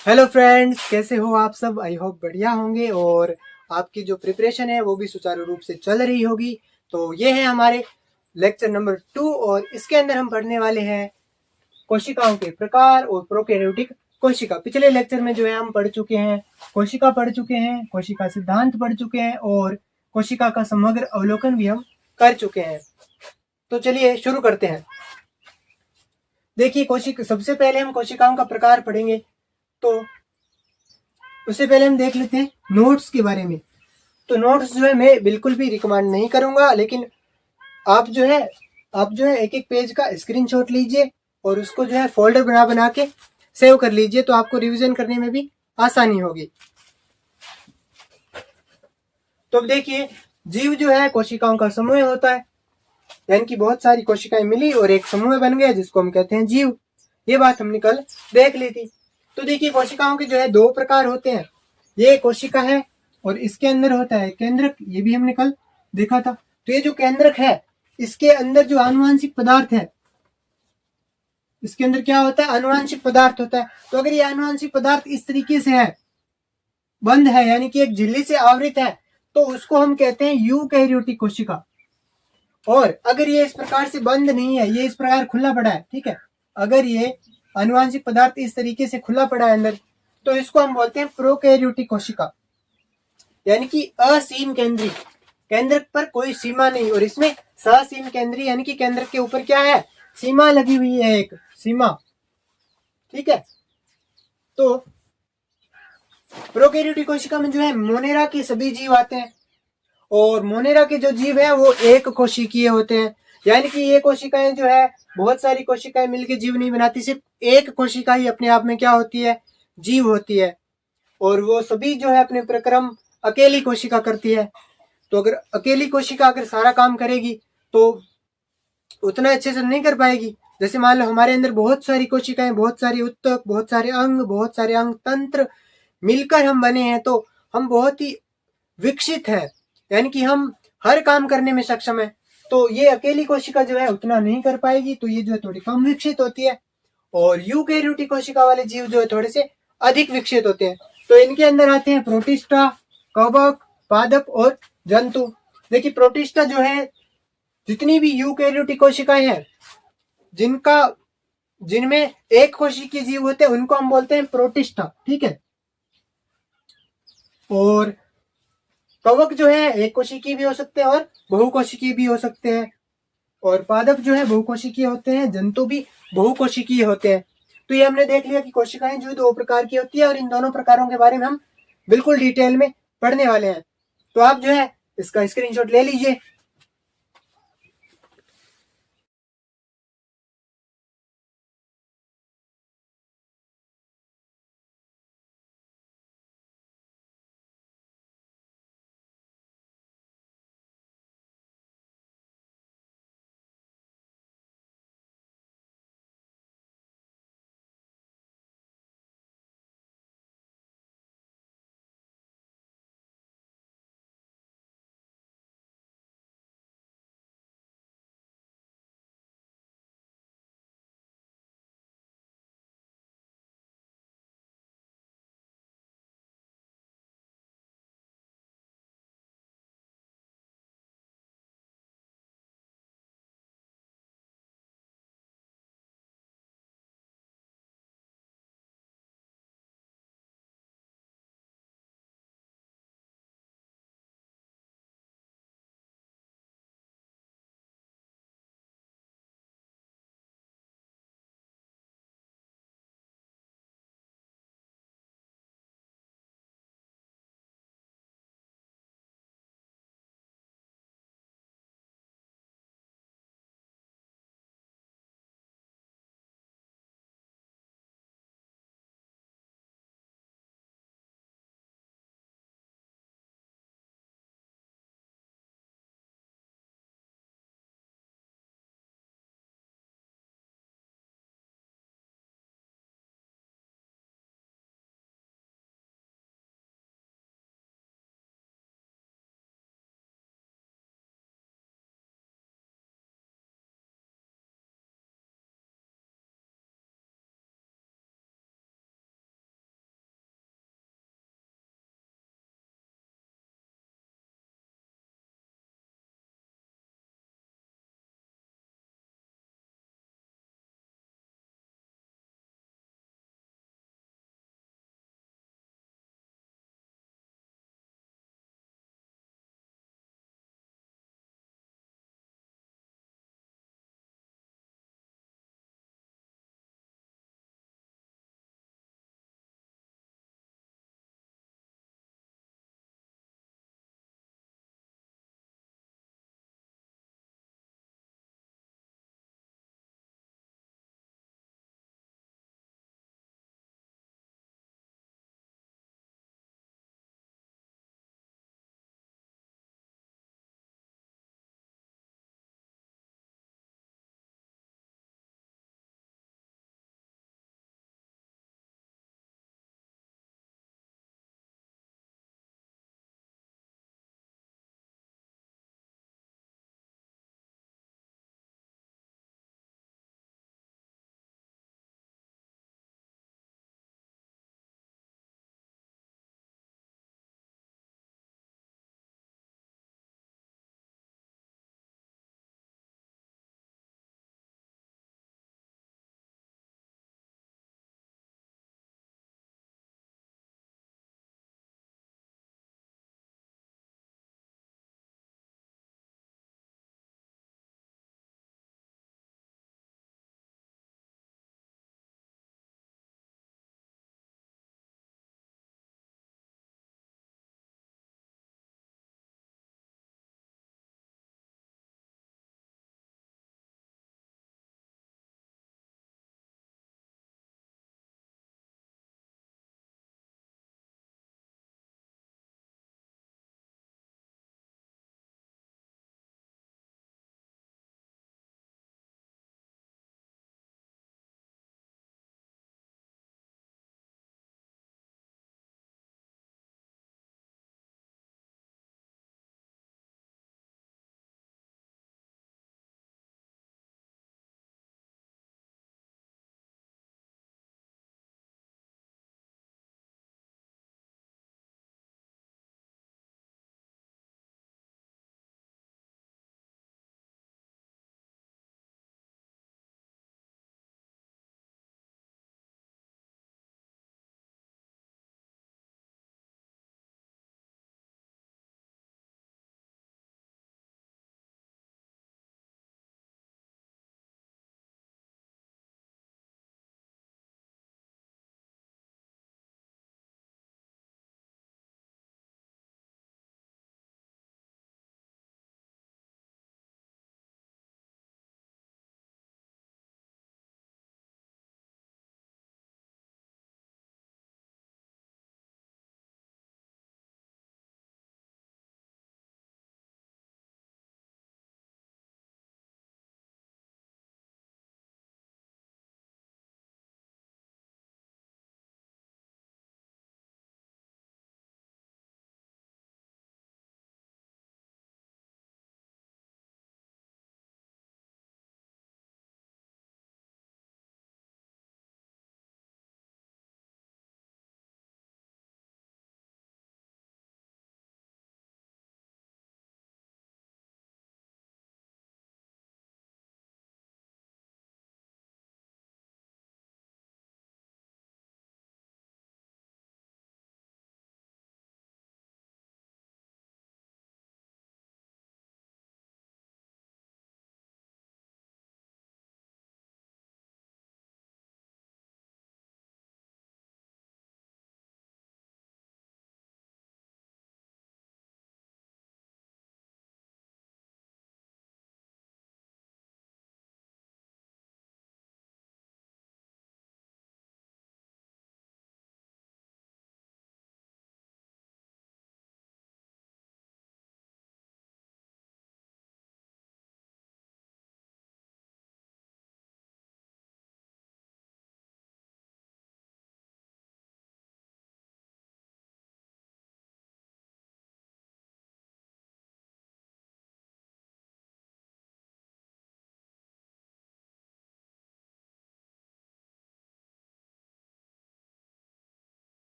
Hello friends, कैसे हो आप सब। आई होप बढ़िया होंगे और आपकी जो प्रिपरेशन है वो भी सुचारू रूप से चल रही होगी। तो ये है हमारे लेक्चर नंबर 2 और इसके अंदर हम पढ़ने वाले हैं कोशिकाओं के प्रकार और प्रोकैरियोटिक कोशिका। पिछले लेक्चर में जो है हम पढ़ चुके हैं, कोशिका पढ़ चुके हैं, कोशिका सिद्धांत पढ़ चुके हैं और कोशिका का समग्र अवलोकन भी हम कर चुके हैं। तो चलिए शुरू करते हैं। देखिए, कोशिका सबसे पहले हम कोशिकाओं का प्रकार पढ़ेंगे। तो उससे पहले हम देख लेते हैं नोट्स के बारे में। तो नोट्स जो है मैं बिल्कुल भी रिकमेंड नहीं करूंगा, लेकिन आप जो है एक एक पेज का स्क्रीनशॉट लीजिए और उसको जो है फोल्डर बना बना के सेव कर लीजिए, तो आपको रिवीजन करने में भी आसानी होगी। तो अब देखिए, जीव जो है कोशिकाओं का समूह होता है, यानी कि बहुत सारी कोशिकाएं मिली और एक समूह बन गया जिसको हम कहते हैं जीव। ये बात हमने कल देख ली थी। तो देखिए, कोशिकाओं के जो है दो प्रकार होते हैं। ये कोशिका है और इसके अंदर होता है केंद्रक, ये भी हमने कल देखा था। तो ये जो केंद्रक है, इसके अंदर जो आनुवंशिक पदार्थ है, इसके अंदर क्या होता है, आनुवंशिक पदार्थ होता है। तो अगर ये आनुवंशिक पदार्थ इस तरीके से है, बंद है, यानी कि एक झिल्ली से आवृत है, तो उसको हम कहते हैं यूकैरियोटिक कोशिका। और अगर ये इस प्रकार से बंद नहीं है, ये इस प्रकार खुला पड़ा है, ठीक है, अगर ये आनुवंशिक पदार्थ इस तरीके से खुला पड़ा है अंदर, तो इसको हम बोलते हैं प्रोकैरियोटिक कोशिका, यानी कि असीम केंद्री, केंद्रक पर कोई सीमा नहीं। और इसमें ससीम केंद्री, यानी कि केंद्रक के ऊपर क्या है, सीमा लगी हुई है, एक सीमा, ठीक है। तो प्रोकैरियोटिक कोशिका में जो है मोनेरा के सभी जीव आते हैं और मोनेरा के जो जीव है वो एक कोशिकीय होते हैं, यानी कि ये कोशिकाएं जो है, बहुत सारी कोशिकाएं मिलकर जीव नहीं बनाती, सिर्फ एक कोशिका ही अपने आप में क्या होती है, जीव होती है। और वो सभी जो है अपने प्रक्रम अकेली कोशिका करती है। तो अगर अकेली कोशिका अगर सारा काम करेगी तो उतना अच्छे से नहीं कर पाएगी। जैसे मान लो हमारे अंदर बहुत सारी कोशिकाएं, बहुत सारी उत्तक, बहुत सारे अंग तंत्र मिलकर हम बने हैं, तो हम बहुत ही विकसित है, यानी कि हम हर काम करने में सक्षम है। तो ये अकेली कोशिका जो है उतना नहीं कर पाएगी, तो ये जो है थोड़ी कम विकसित होती है। और यूकैरियोटिक कोशिका वाले जीव जो है थोड़े से अधिक विकसित होते हैं। तो इनके अंदर आते हैं प्रोटिस्टा, कवक, पादप और जंतु। देखिए, प्रोटिस्टा जो है, जितनी भी यूकैरियोटिक कोशिकाएं हैं जिनका जिनमें एक कोशिकीय जीव होते हैं उनको हम बोलते हैं प्रोटिस्टा, ठीक है। और कवक जो है एक कोशिकीय भी हो सकते हैं और बहुकोशिकीय भी हो सकते हैं। और पादप जो है बहुकोशिकीय होते हैं, जंतु भी बहुकोशिकीय होते हैं। तो ये हमने देख लिया कि कोशिकाएं जो दो प्रकार की होती है और इन दोनों प्रकारों के बारे में हम बिल्कुल डिटेल में पढ़ने वाले हैं। तो आप जो है इसका स्क्रीनशॉट ले लीजिए।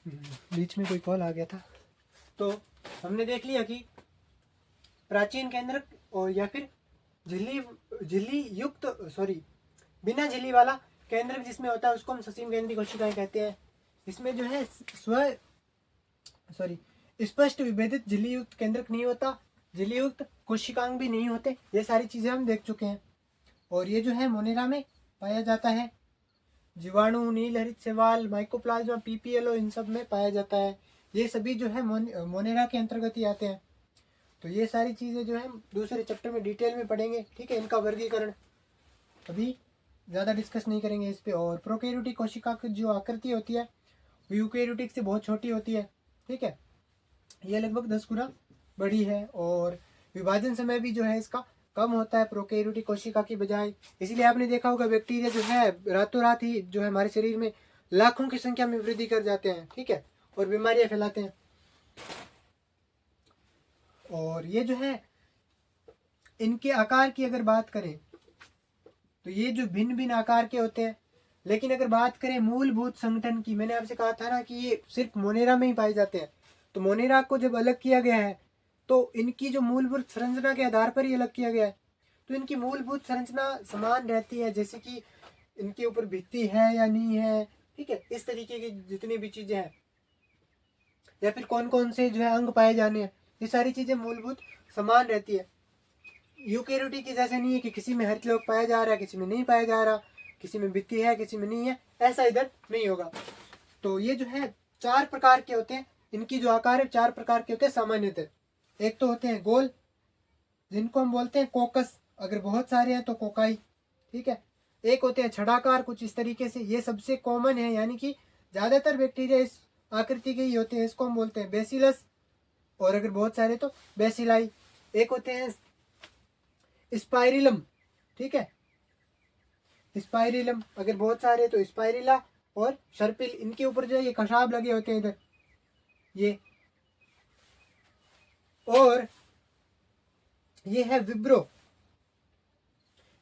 बीच में कोई कॉल आ गया था। तो हमने देख लिया कि प्राचीन केंद्रक और या फिर झिल्ली युक्त बिना झिल्ली वाला केंद्रक जिसमें होता है उसको हम ससीम केंद्रीय कोशिकाएं कहते हैं। इसमें जो है स्पष्ट विभेदित झिल्ली युक्त केंद्रक नहीं होता, झिल्ली युक्त कोशिकांग भी नहीं होते। ये सारी चीजें हम देख चुके हैं। और ये जो है मोनेरा में पाया जाता है। जीवाणु, नील हरित शैवाल, माइकोप्लाज्मा, पीपीएलओ, इन सब में पाया जाता है। ये सभी जो है मोनेरा के अंतर्गत ही आते हैं। तो ये सारी चीज़ें जो है दूसरे चैप्टर में डिटेल में पढ़ेंगे, ठीक है। इनका वर्गीकरण अभी ज़्यादा डिस्कस नहीं करेंगे इस पे। और प्रोकैरियोटिक कोशिका की जो आकृति होती है वो यूकैरियोटिक से बहुत छोटी होती है, ठीक है। ये लगभग 10 गुना बड़ी है और विभाजन समय भी जो है इसका कम होता है प्रोकैरियोटिक कोशिका की बजाय। इसलिए आपने देखा होगा बैक्टीरिया जो है रातों रात ही जो है हमारे शरीर में लाखों की संख्या में वृद्धि कर जाते हैं, ठीक है, और बीमारियां फैलाते हैं। और ये जो है इनके आकार की अगर बात करें तो ये जो भिन्न भिन्न आकार के होते हैं। लेकिन अगर बात करें मूलभूत संगठन की, मैंने आपसे कहा था ना कि ये सिर्फ मोनेरा में ही पाए जाते हैं। तो मोनेरा को जब अलग किया गया है तो इनकी जो मूलभूत संरचना के आधार पर ही अलग किया गया है। तो इनकी मूलभूत संरचना समान रहती है, जैसे कि इनके ऊपर भित्ति है या नहीं है, ठीक है, इस तरीके की जितनी भी चीजें हैं या फिर कौन कौन से जो है अंग पाए जाने हैं, ये सारी चीजें मूलभूत समान रहती है। यूकैरियोटिक की जैसे नहीं है कि किसी में हरित लौह पाया जा रहा है, किसी में नहीं पाया जा रहा, किसी में भित्ति है किसी में नहीं है, ऐसा इधर नहीं होगा। तो ये जो है 4 प्रकार के होते हैं। इनकी जो आकार है 4 प्रकार के होते हैं सामान्यतः। एक तो होते हैं गोल, जिनको हम बोलते हैं कोकस, अगर बहुत सारे हैं तो कोकाई, ठीक है। एक होते हैं छड़ाकार, कुछ इस तरीके से, ये सबसे कॉमन है, यानी कि ज्यादातर बैक्टीरिया इस आकृति के ही होते हैं, इसको हम बोलते हैं बेसिलस, और अगर बहुत सारे तो बेसिलाई। एक होते हैं स्पाइरिलम, ठीक है, स्पाइरिलम, अगर बहुत सारे तो स्पाइरिला और शर्पिल, इनके ऊपर जो है ये कशाब लगे होते हैं इधर ये। और ये है विब्रो,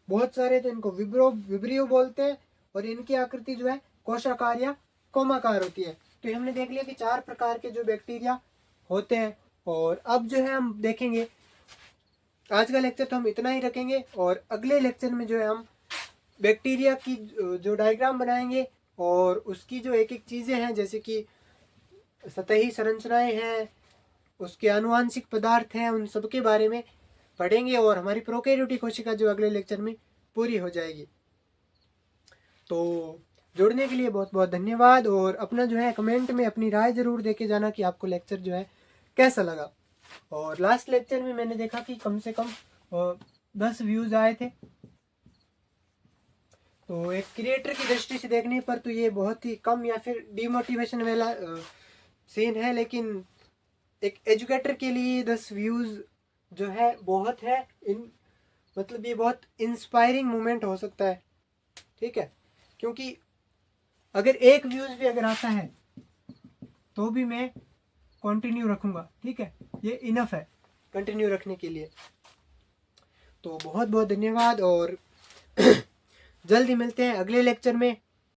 बहुत सारे तो इनको विब्रियो बोलते हैं, और इनकी आकृति जो है कोशाकार या कोमाकार होती है। तो हमने देख लिया कि 4 प्रकार के जो बैक्टीरिया होते हैं। और अब जो है हम देखेंगे, आज का लेक्चर तो हम इतना ही रखेंगे, और अगले लेक्चर में जो है हम बैक्टीरिया की जो डायग्राम बनाएंगे और उसकी जो एक एक चीज़ें हैं, जैसे कि सतही संरचनाएं हैं, उसके आनुवांशिक पदार्थ हैं, उन सब के बारे में पढ़ेंगे। और हमारी प्रोकैरियोटिक कोशिका जो अगले लेक्चर में पूरी हो जाएगी। तो जुड़ने के लिए बहुत बहुत धन्यवाद। और अपना जो है कमेंट में अपनी राय ज़रूर दे के जाना कि आपको लेक्चर जो है कैसा लगा। और लास्ट लेक्चर में मैंने देखा कि कम से कम 10 व्यूज़ आए थे। तो एक क्रिएटर की दृष्टि से देखने पर तो ये बहुत ही कम या फिर डिमोटिवेशन वाला सीन है, लेकिन एक एजुकेटर के लिए 10 व्यूज़ जो है बहुत है। मतलब ये बहुत इंस्पायरिंग मोमेंट हो सकता है, ठीक है, क्योंकि अगर एक व्यूज़ भी अगर आता है तो भी मैं कंटिन्यू रखूँगा, ठीक है, ये इनफ है कंटिन्यू रखने के लिए। तो बहुत बहुत धन्यवाद, और जल्द ही मिलते हैं अगले लेक्चर में।